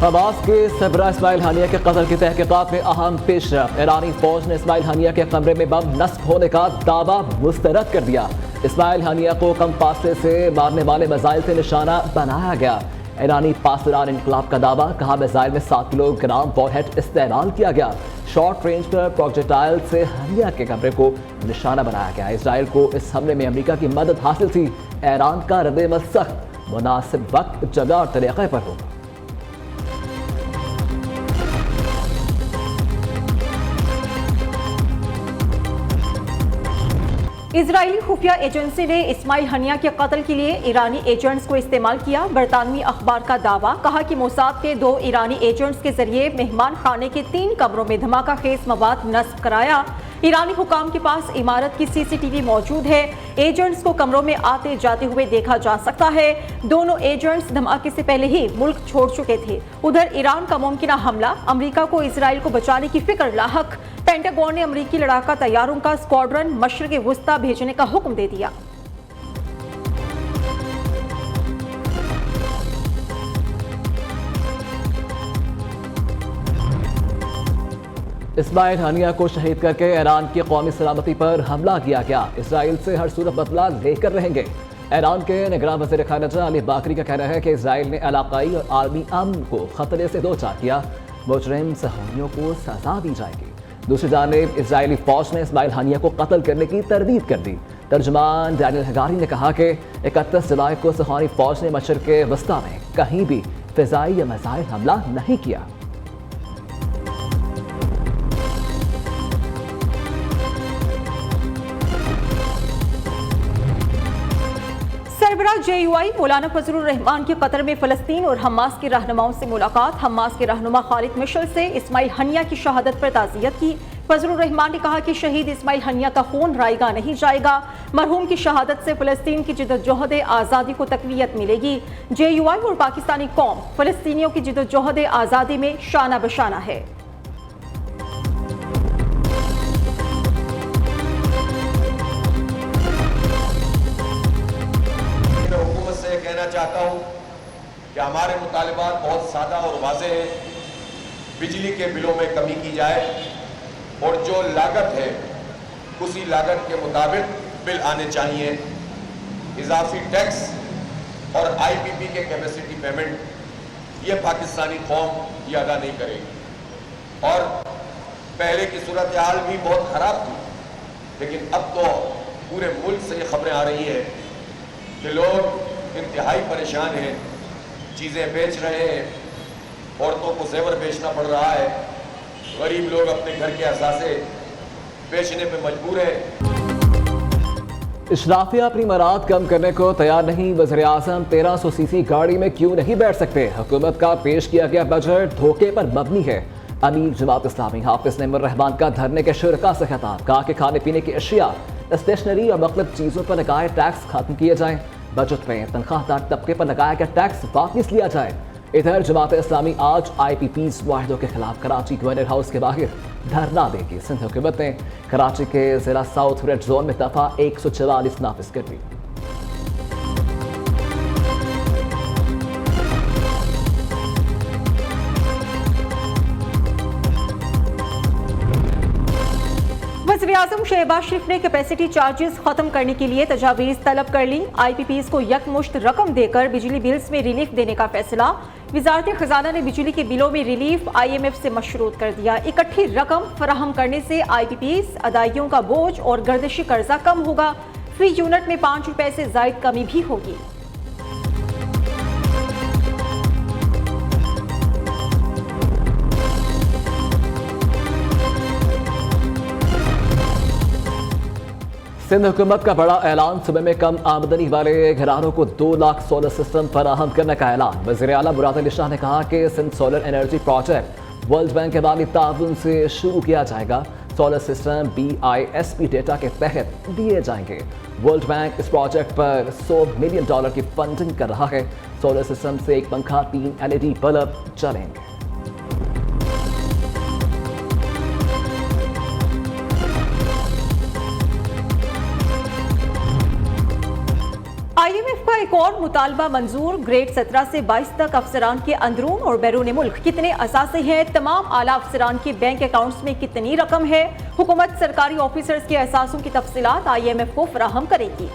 Hamas के सरबराह इस्माइल हानिया के कत्ल की तहकीकात में अहम पेशरफ। ईरानी फौज ने इस्माइल हानिया के कमरे में बम नस्ब होने का दावा मुस्तरद कर दिया। इस्माइल हानिया को कम फासले से मारने वाले मिसाइल से निशाना बनाया गया। ईरानी पासदार इनकलाब का दावा, कहा मिसाइल में 7 किलोग्राम वॉरहेड इस्तेमाल किया गया। शॉर्ट रेंज पर प्रोजेक्टाइल से हानिया के कमरे को निशाना बनाया गया। इसराइल को इस हमले में अमेरिका की मदद हासिल थी। ईरान का रद्द-ए-अमल सख्त, मुनासिब वक्त, जगह और तरीके पर होगा। इजरायली खुफिया एजेंसी ने इस्माइल हानिया के कत्ल के लिए ईरानी एजेंट्स को इस्तेमाल किया। बरतानवी अखबार का दावा, कहा कि मोसाद के 2 ईरानी एजेंट्स के जरिए मेहमान खाने के 3 कमरों में धमाका खेज मवाद नस्ब कराया। ईरानी हुकाम के पास इमारत की सीसीटीवी मौजूद है। एजेंट्स को कमरों में आते जाते हुए देखा जा सकता है। दोनों एजेंट्स धमाके से पहले ही मुल्क छोड़ चुके थे। उधर ईरान का मुमकिना हमला, अमेरिका को इसराइल को बचाने की फिक्र लाहक। पेंटागन ने अमेरिकी लड़ाका तैयारों का स्क्वाड्रन मशरिक़ वुस्ता भेजने का हुक्म दे दिया। इस्माइल हानिया को शहीद करके ईरान की कौमी सलामती पर हमला किया गया। इसराइल से हर सूरत बदला लेकर रहेंगे। ईरान के निगरान वज़ीर ख़ारिजा अली बाकरी का कहना है कि इसराइल ने इलाक़ाई और आलमी अमन को खतरे से दो चार किया। मुजरिम सहानियों को सजा दी जाएगी। दूसरी जानिब इजरायली फौज ने इस्माइल हानिया को कत्ल करने की तरदीद कर दी। तर्जुमान डैनियल हगारी ने कहा कि 31 जुलाई को सहानी फौज ने मशरिक़ वस्ता में कहीं भी फ़िज़ाई या मिसाइल हमला नहीं किया। सरबराह JUI मौलाना फजलुर रहमान के कतर में फ़लस्तीन और हमास के रहनुमाओं से मुलाकात। हमास के रहनुमा खालिद मिशल से इस्माइल हानिया की शहादत पर ताज़ियत की। फजलुर रहमान ने कहा कि शहीद इस्माइल हानिया का खून रायगा नहीं जाएगा। मरहूम की शहादत से फ़लस्तीन की जिद्दोजहद आज़ादी को तक़वियत मिलेगी। JUI और पाकिस्तानी कौम फ़लस्तीनियों की जिद्दोजहद आज़ादी में शाना बशाना है। कहना चाहता हूं कि हमारे मुतालिबात बहुत सादा और वाज़ेह हैं। बिजली के बिलों में कमी की जाए और जो लागत है उसी लागत के मुताबिक बिल आने चाहिए। इजाफी टैक्स और IPP के कैपेसिटी पेमेंट ये पाकिस्तानी कौम ये अदा नहीं करेगी। और पहले की सूरत हाल भी बहुत ख़राब थी, लेकिन अब तो पूरे मुल्क से ये खबरें आ रही हैं कि लोग इंतहाई परेशान हैं, चीज़ें बेच रहे हैं, औरतों को जेवर बेचना पड़ रहा है, गरीब लोग अपने घर के असासे बेचने पे मजबूर हैं। इशराफिया अपनी मराद कम करने को तैयार नहीं। वज़ीर आज़म 1300 सीसी गाड़ी में क्यों नहीं बैठ सकते। हुकूमत का पेश किया गया बजट धोखे पर मबनी है। अमीर जमात इस्लामी हाफिज नईमुर रहमान का धरने के शुरका से खिताब, कहा कि खाने पीने की अशिया, स्टेशनरी और मुख्तलिफ चीज़ों पर लगाए टैक्स खत्म किए जाएं। बजट में तनख्वाहदार तबके पर लगाया गया टैक्स वापस लिया जाए। इधर जमात इस्लामी आज IPP's वाहिदों के खिलाफ कराची गवर्नर हाउस के बाहर धरना देगी। सिंध हुकूमत ने कराची के जिला साउथ रेड जोन में दफा 144 नाफिज कर दी। वज़ीर-ए-आज़म शहबाज शरीफ ने कैपेसिटी चार्जेस खत्म करने के लिए तजावीज़ तलब कर ली। IPP's को यकमुश्त रकम देकर बिजली बिल्स में रिलीफ देने का फैसला। वज़ारत ख़जाना ने बिजली के बिलों में रिलीफ IMF से मशरूत कर दिया। इकट्ठी रकम फराहम करने से IPP's अदायगियों का बोझ और गर्दिशी कर्जा कम होगा। फी यूनिट में 5 रुपए से ज़ायद कमी भी होगी। सिंध हुकूमत का बड़ा ऐलान, सुबह में कम आमदनी वाले घरानों को 2 लाख सोलर सिस्टम फराहम करने का ऐलान। वज़ीर आला मुराद अली शाह ने कहा कि Sindh solar energy project World Bank के माली ताउन से शुरू किया जाएगा। सोलर सिस्टम BISP डेटा के तहत दिए जाएंगे। वर्ल्ड बैंक इस प्रोजेक्ट पर $100 मिलियन की फंडिंग कर रहा है। सोलर सिस्टम से एक पंखा, 3 LED बल्ब चलेंगे। IMF का एक और मुतालबा मंजूर। ग्रेड 17 से 22 तक अफसरान के अंदरून और बैरून मुल्क कितने असासे हैं, तमाम आला अफसरान के बैंक अकाउंट्स में कितनी रकम है। हुकूमत सरकारी ऑफिसर्स के एहसासों की तफसीलात IMF को फराहम करेगी।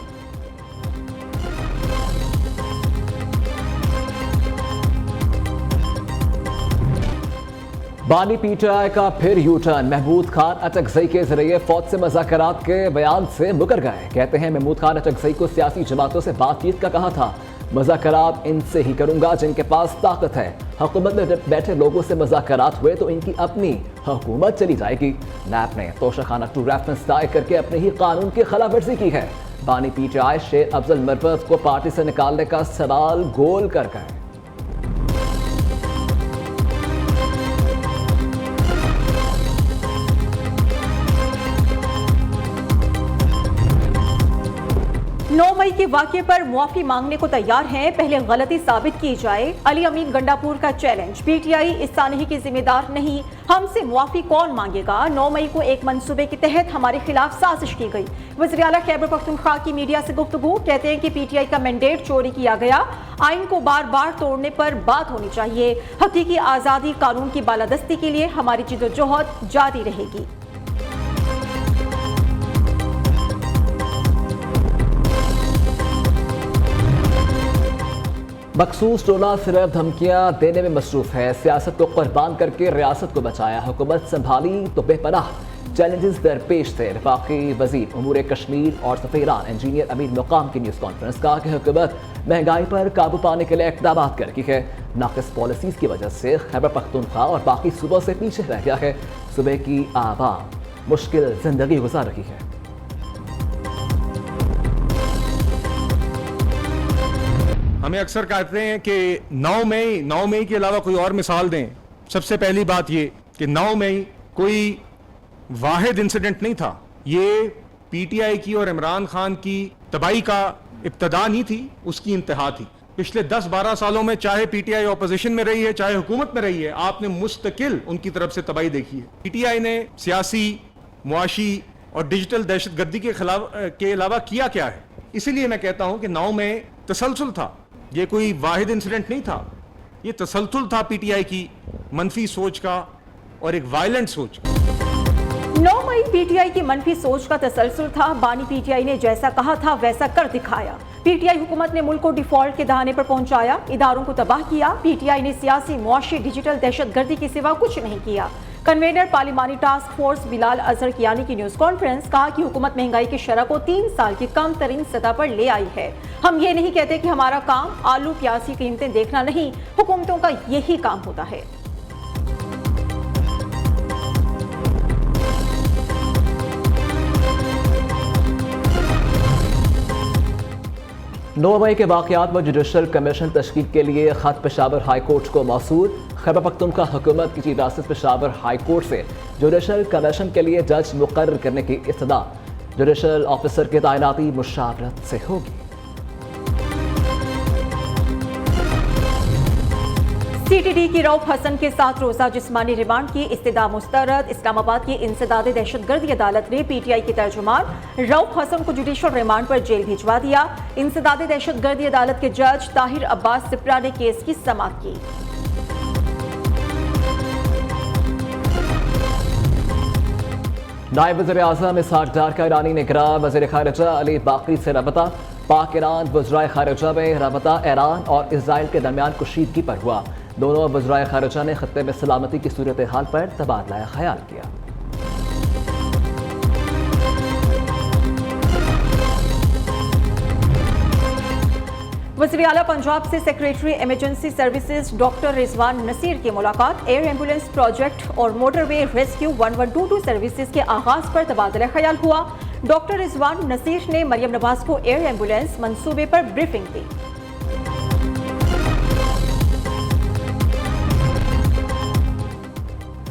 बानी PTI का फिर यू टर्न। महमूद खान अटकजई के जरिए फौज से मुज़ाकरात के बयान से मुकर गए। कहते हैं महमूद खान अटकजई को सियासी जमातों से बातचीत का कहा था। मुज़ाकरात इनसे ही करूंगा जिनके पास ताकत है। हुकूमत में बैठे लोगों से मुज़ाकरात हुए तो इनकी अपनी हुकूमत चली जाएगी। नैब ने तोशाखाना 2 रेफरेंस दायर करके अपने ही कानून की खिलाफ वर्जी की है। बानी PTI शेर अफजल मरवत को पार्टी से निकालने का सवाल गोल कर गए। मई के वाक़े पर मुआफी मांगने को तैयार हैं, पहले गलती साबित की जाए। अली अमीन गंडापुर का चैलेंज। PTI इस सानही की जिम्मेदार नहीं, हमसे मुआफी कौन मांगेगा। 9 मई को एक मंसूबे के तहत हमारे खिलाफ साजिश की गई। वज़ीर आला खैबर पख्तूनख्वा की मीडिया से गुफ्तगू। कहते हैं कि PTI का मैंडेट चोरी किया गया। आइन को बार बार तोड़ने पर बात होनी चाहिए। हकीकी आज़ादी कानून की बालादस्ती के लिए हमारी जिद्दोजहद जारी रहेगी। मखसूस टोला सिर्फ धमकियां देने में मसरूफ है। सियासत को कुर्बान करके रियासत को बचाया। हुकूमत संभाली तो बेपनाह चैलेंजेस दरपेश थे। वफाकी वजीर उमूर कश्मीर और सफीरान इंजीनियर अमीर मुकाम की न्यूज़ कॉन्फ्रेंस। कहा कि हुकूमत महंगाई पर काबू पाने के लिए इक़दाम कर रही है। नाक़िस पॉलिसीज की वजह से खैबर पख्तूनख्वा और बाकी सूबों से पीछे रह गया है। सूबे की आवाम मुश्किल जिंदगी गुजार रही है। हमें अक्सर कहते हैं कि 9 मई के अलावा कोई और मिसाल दें। सबसे पहली बात ये कि 9 मई कोई वाहिद इंसिडेंट नहीं था। ये PTI की और इमरान खान की तबाही का इब्तदा नहीं थी, उसकी इंतहा थी। पिछले 10-12 सालों में चाहे PTI ऑपोजिशन में रही है चाहे हुकूमत में रही है, आपने मुस्तकिल उनकी तरफ से तबाही देखी है। PTI ने सियासी, मुआशी और डिजिटल दहशतगर्दी के अलावा किया क्या है। इसीलिए मैं कहता हूं कि 9 में तसलसल था। ये कोई वाहिद इंसिडेंट नहीं था, ये तसलसल था PTI की मनफी सोच का और एक वायलेंट सोच का। 9 मई PTI की मनफी सोच का तसलसल था। बानी PTI ने जैसा कहा था वैसा कर दिखाया। PTI हुकूमत ने मुल्क को डिफॉल्ट के दहाने पर पहुंचाया, इदारों को तबाह किया। PTI ने सियासी, मुआशी, डिजिटल दहशतगर्दी के सिवा कुछ नहीं किया। Convener parliamentary task force Bilal Azhar Kiani की न्यूज़ कॉन्फ्रेंस। कहा कि हुकूमत महंगाई की शरह को 3 साल की कम तरीन सतह पर ले आई है। हम ये नहीं कहते कि हमारा काम आलू प्याज की कीमतें देखना नहीं, हुकूमतों का यही काम होता है। नौ मई के वाक़यात में जुडिशल कमीशन तश्कील के लिए खत पेशावर हाई कोर्ट को मौसूल। खैबर पख्तूनख्वा हुकूमत की रियासत पेशावर हाई कोर्ट से जुडिशल कमीशन के लिए जज मुकर्रर करने की इस्तदा जुडिशल ऑफिसर की तैनाती मुशावरत से होगी। CTD की रऊफ हसन के 7 रोज़ा जिस्मानी रिमांड की इस्तदा मुस्तरद। इस्लामाबाद की इंसदाद दहशतगर्दी अदालत ने PTI के तर्जुमान रऊफ हसन को जुडिशल रिमांड पर जेल भिजवा दिया। इंसदाद दहशतगर्दी अदालत के जज ताहिर अब्बास सिप्रा ने केस की समाअत की। नायब वज़ीर आज़म इसहाक डार का ईरानी निगरान वज़ीर ख़ारिजा अली बाकरी से रबता। पाक ईरान वज़राए ख़ारिजा में रबता ईरान और इसराइल के दरमियान कुशीदगी पर हुआ। दोनों वज़राए ख़ारिजा ने ख़त्ते में सलामती की सूरत हाल पर तबादला ख्याल किया। वज़ीर आला पंजाब से secretary emergency services doctor Rizwan Naseer की मुलाकात। एयर एम्बुलेंस प्रोजेक्ट और मोटरवे रेस्क्यू 1122 सर्विसेज के आगाज पर तबादला ख्याल हुआ। डॉक्टर रिजवान नसीर ने मरियम नवाज को एयर एम्बुलेंस मंसूबे पर ब्रीफिंग दी।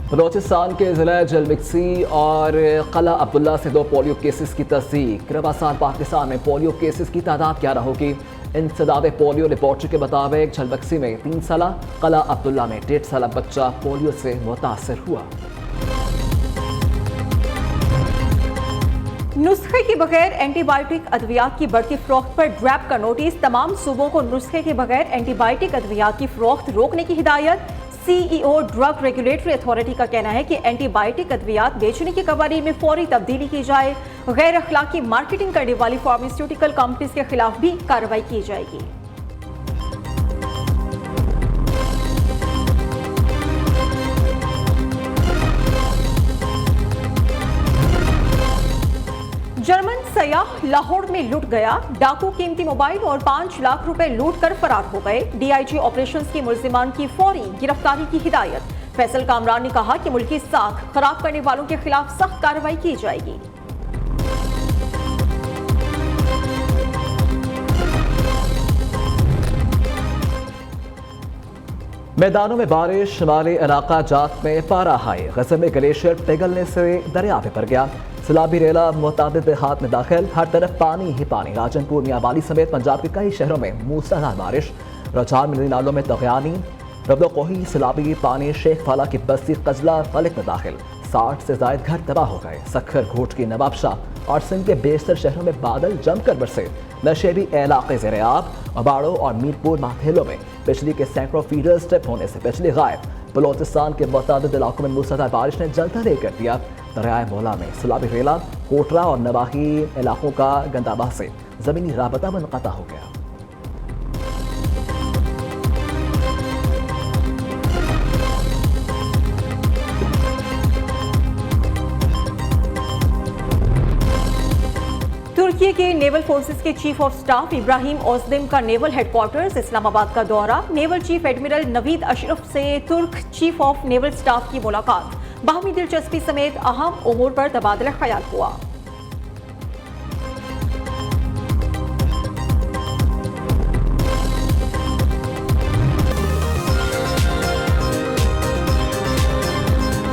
बलोचिस्तान के ज़िला जलमिक्सी और कला अब्दुल्ला से 2 पोलियो केसेस की तस्दीक। रवा साल पाकिस्तान में पोलियो केसेस की तादाद 11 होगी। इंसदाद पोलियो रिपोर्ट के मुताबिक झलबक्सी में 3 साला, कला अब्दुल्ला में 1.5 साला बच्चा पोलियो से मुतासर हुआ। नुस्खे के बगैर एंटीबायोटिक अद्वियात की बढ़ती फरोख्त पर ड्रैप का नोटिस। तमाम सूबों को नुस्खे के बगैर एंटीबायोटिक अद्वियात की फरोख्त रोकने की हिदायत। CEO ड्रग रेगुलेटरी अथॉरिटी का कहना है कि एंटीबायोटिक अद्वियात बेचने के कवानीन में फौरी तब्दीली की जाए। गैर अखलाकी मार्केटिंग करने वाली फार्मास्यूटिकल कंपनीज के खिलाफ भी कार्रवाई की जाएगी। जर्मन सयाह लाहौर में लुट गया। डाकू कीमती मोबाइल और 5 लाख रुपए लूट कर फरार हो गए। DIG ऑपरेशंस की मुल्जिमान की फौरी गिरफ्तारी की हिदायत। फैसल कामरान ने कहा कि मुल्की साख खराब करने वालों के खिलाफ सख्त कार्रवाई की जाएगी। मैदानों में बारिश। शुमाली इलाका जात में पारा हाई। गजब में ग्लेशियर पिघलने से दरिया में भर गया। सैलाबी रेला मुताबिक देहात में दाखिल। हर तरफ पानी ही पानी। राजनपुर, मियाँवाली समेत पंजाब के कई शहरों में मूसलाधार बारिश। रजान मिली नालों में तगयानी। रबलोकोही सैलाबी पानी शेख फाला की बस्ती कजला फलक में दाखिल। 60 से ज्यादा घर तबाह हो गए। सखर, घोट की नवाबशाह और सिंध के बेशतर शहरों में बादल जमकर बरसे। नशेबी इलाके ज़ेरे-आब, अबाड़ो और मीरपुर माथेलों में बिजली के सैकड़ों फीडर्स ट्रिप होने से बिजली गायब। बलोचिस्तान के मुतअद्दिद इलाकों में मूसलाधार बारिश ने जलता ले कर दिया। दरियाए मौला में सैलाबी रेला, कोटरा और नवाही इलाकों का गंदाबाह से जमीनी राबता मुनक़ता हो गया। तुर्की के नेवल फोर्सेस के चीफ ऑफ स्टाफ इब्राहिम ओज़दिम का नेवल हेडक्वार्टर्स इस्लामाबाद का दौरा। Naval chief admiral Naveed Ashraf से तुर्क चीफ ऑफ नेवल स्टाफ की मुलाकात। बाहमी दिलचस्पी समेत अहम उमूर पर तबादला ख्याल हुआ।